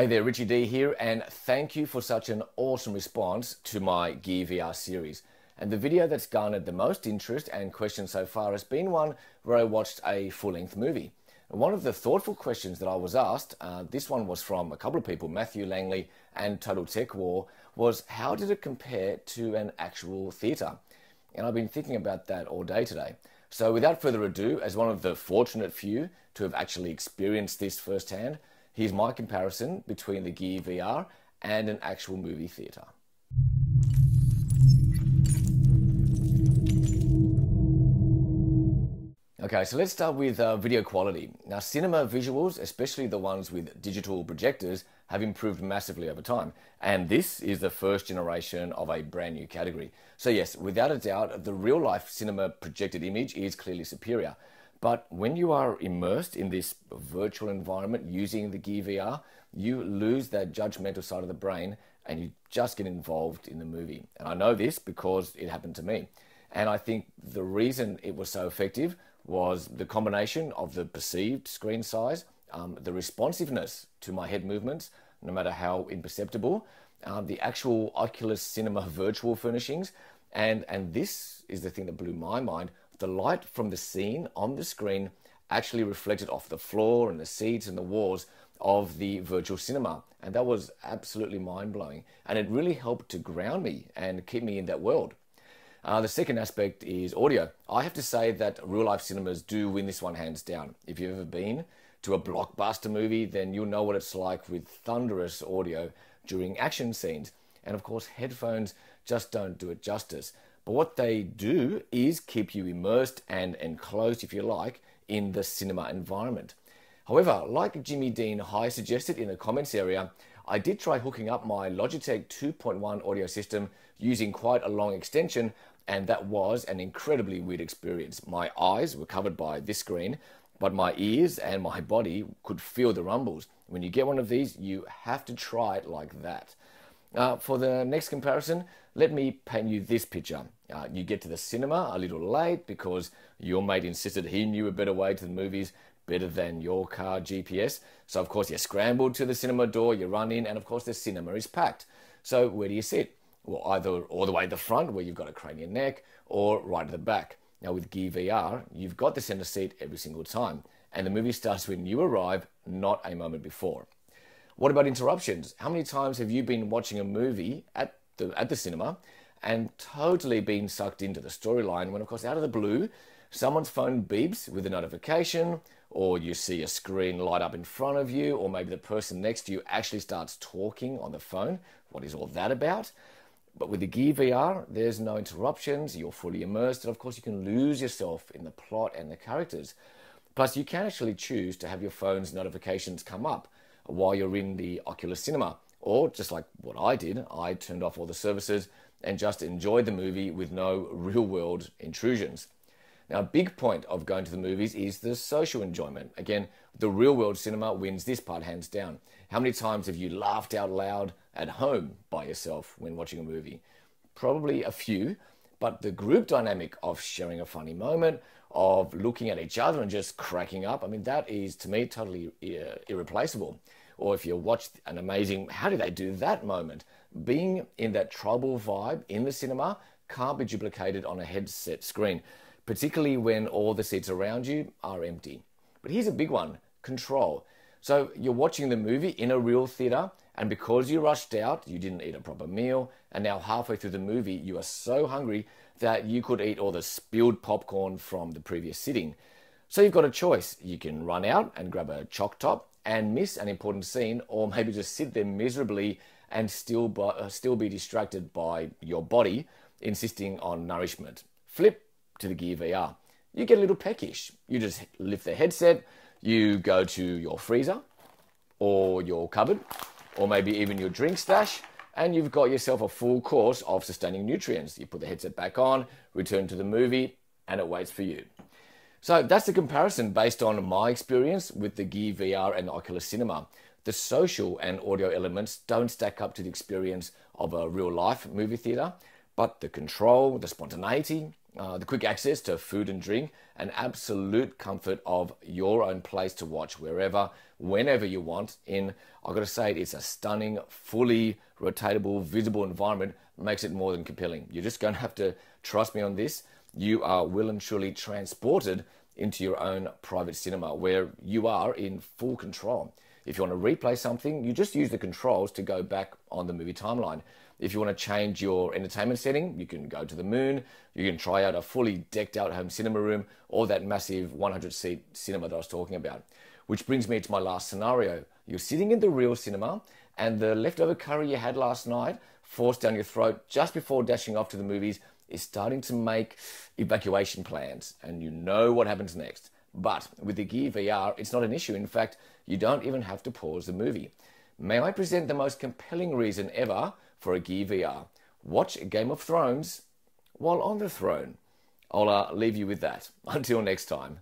Hey there, Richie D here, and thank you for such an awesome response to my Gear VR series. And the video that's garnered the most interest and questions so far has been one where I watched a full-length movie. And one of the thoughtful questions that I was asked, this one was from a couple of people, Matthew Langley and Total Tech War, was how did it compare to an actual theatre? And I've been thinking about that all day today. So without further ado, as one of the fortunate few to have actually experienced this firsthand, here's my comparison between the Gear VR and an actual movie theatre. Okay, so let's start with video quality. Now, cinema visuals, especially the ones with digital projectors, have improved massively over time. And this is the first generation of a brand new category. So yes, without a doubt, the real-life cinema projected image is clearly superior. But when you are immersed in this virtual environment using the Gear VR, you lose that judgmental side of the brain and you just get involved in the movie. And I know this because it happened to me. And I think the reason it was so effective was the combination of the perceived screen size, the responsiveness to my head movements, no matter how imperceptible, the actual Oculus Cinema virtual furnishings, and this is the thing that blew my mind, the light from the scene on the screen actually reflected off the floor and the seats and the walls of the virtual cinema. And that was absolutely mind-blowing. And it really helped to ground me and keep me in that world. The second aspect is audio. I have to say that real-life cinemas do win this one hands down. If you've ever been to a blockbuster movie, then you'll know what it's like with thunderous audio during action scenes. And of course, headphones just don't do it justice. But what they do is keep you immersed and enclosed, if you like, in the cinema environment. However, like Jimmy Dean High suggested in the comments area, I did try hooking up my Logitech 2.1 audio system using quite a long extension, and that was an incredibly weird experience. My eyes were covered by this screen, but my ears and my body could feel the rumbles. When you get one of these, you have to try it like that. For the next comparison, let me paint you this picture. You get to the cinema a little late because your mate insisted he knew a better way to the movies, better than your car GPS. So of course you scrambled to the cinema door, you run in, and of course the cinema is packed. So where do you sit? Well, either all the way to the front where you've got a cranial neck, or right at the back. Now with Gear VR, you've got the center seat every single time, and the movie starts when you arrive, not a moment before. What about interruptions? How many times have you been watching a movie at the cinema and totally been sucked into the storyline when, of course, out of the blue, someone's phone beeps with a notification, or you see a screen light up in front of you, or maybe the person next to you actually starts talking on the phone? What is all that about? But with the Gear VR, there's no interruptions, you're fully immersed, and of course you can lose yourself in the plot and the characters. Plus, you can actually choose to have your phone's notifications come up while you're in the Oculus Cinema. Or, just like what I did, I turned off all the services and just enjoyed the movie with no real-world intrusions. Now, a big point of going to the movies is the social enjoyment. Again, the real-world cinema wins this part hands down. How many times have you laughed out loud at home by yourself when watching a movie? Probably a few, but the group dynamic of sharing a funny moment, of looking at each other and just cracking up, I mean, that is, to me, totally irreplaceable. Or if you watch an amazing, how did they do that moment? Being in that tribal vibe in the cinema can't be duplicated on a headset screen, particularly when all the seats around you are empty. But here's a big one, control. So you're watching the movie in a real theater, and because you rushed out, you didn't eat a proper meal, and now halfway through the movie, you are so hungry that you could eat all the spilled popcorn from the previous sitting. So you've got a choice. You can run out and grab a Choc Top and miss an important scene, or maybe just sit there miserably and still be distracted by your body insisting on nourishment. Flip to the Gear VR. You get a little peckish. You just lift the headset, you go to your freezer or your cupboard, or maybe even your drink stash, and you've got yourself a full course of sustaining nutrients. You put the headset back on, return to the movie, and it waits for you. So that's the comparison based on my experience with the Gear VR and Oculus Cinema. The social and audio elements don't stack up to the experience of a real-life movie theater, but the control, the spontaneity, the quick access to food and drink, and absolute comfort of your own place to watch wherever, whenever you want. I've got to say, it's a stunning, fully rotatable, visible environment. Makes it more than compelling. You're just going to have to trust me on this. You are well and truly transported into your own private cinema where you are in full control. If you want to replay something, you just use the controls to go back on the movie timeline. If you want to change your entertainment setting, you can go to the moon, you can try out a fully decked out home cinema room or that massive 100-seat cinema that I was talking about. Which brings me to my last scenario. You're sitting in the real cinema and the leftover curry you had last night, forced down your throat just before dashing off to the movies, is starting to make evacuation plans, and you know what happens next. But with the Gear VR, it's not an issue. In fact, you don't even have to pause the movie. May I present the most compelling reason ever for a Gear VR? Watch Game of Thrones while on the throne. I'll leave you with that. Until next time.